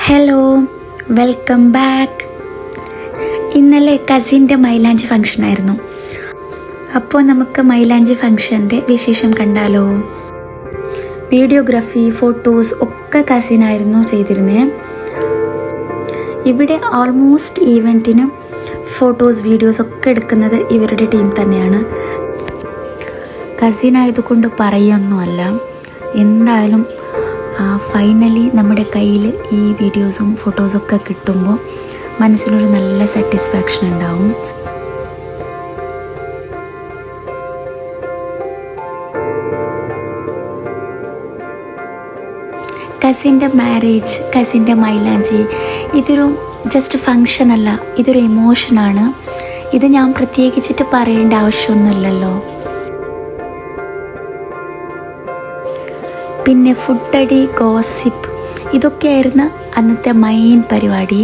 Hello, welcome back. ഇന്നലെ കസിൻ്റെ മൈലാഞ്ചി function ആയിരുന്നു. അപ്പോൾ നമുക്ക് മൈലാഞ്ചി ഫംഗ്ഷൻ്റെ വിശേഷം കണ്ടാലോ. വീഡിയോഗ്രാഫി, ഫോട്ടോസ് ഒക്കെ കസിനായിരുന്നു ചെയ്തിരുന്നത്. ഇവിടെ ഓൾമോസ്റ്റ് ഈവൻറ്റിനും ഫോട്ടോസ്, വീഡിയോസ് ഒക്കെ എടുക്കുന്നത് ഇവരുടെ ടീം തന്നെയാണ്. കസിനായതുകൊണ്ട് പറയുകയൊന്നുമല്ല, എന്തായാലും ഫൈനലി നമ്മുടെ കയ്യിൽ ഈ വീഡിയോസും ഫോട്ടോസൊക്കെ കിട്ടുമ്പോൾ മനസ്സിനൊരു നല്ല സാറ്റിസ്ഫാക്ഷൻ ഉണ്ടാവും. കസിൻ്റെ മാരേജ്, കസിൻ്റെ മൈലാഞ്ചി ഇതൊരു ജസ്റ്റ് ഫങ്ഷൻ അല്ല, ഇതൊരു ഇമോഷനാണ്. ഇത് ഞാൻ പ്രത്യേകിച്ചിട്ട് പറയേണ്ട ആവശ്യമൊന്നുമില്ലല്ലോ. പിന്നെ ഫുഡടി, ഗോസിപ്പ് ഇതൊക്കെയായിരുന്നു അന്നത്തെ മെയിൻ പരിപാടി.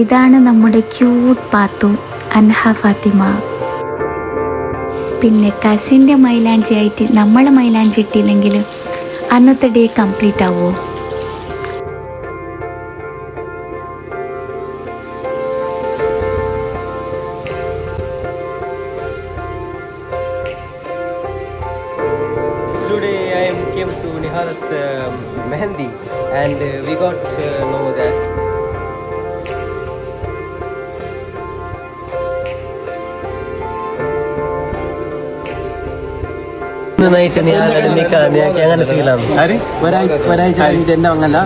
ഇതാണ് നമ്മുടെ ക്യൂട്ട് പാത്തു, അൻഹ ഫാത്തിമ. പിന്നെ കസിൻ്റെ മൈലാഞ്ചി ആയിട്ട് നമ്മളെ മൈലാഞ്ചി ഇട്ടില്ലെങ്കിൽ അന്നത്തെ ഡേ കംപ്ലീറ്റ് ആവുമോ? Today I came to Nihal's Mehendi and we got to know that നന്നായിട്ട് അങ്ങനെ ഫീൽ ആണ്. ഒരാഴ്ച കഴിഞ്ഞിട്ട് എന്നെ അങ്ങല്ല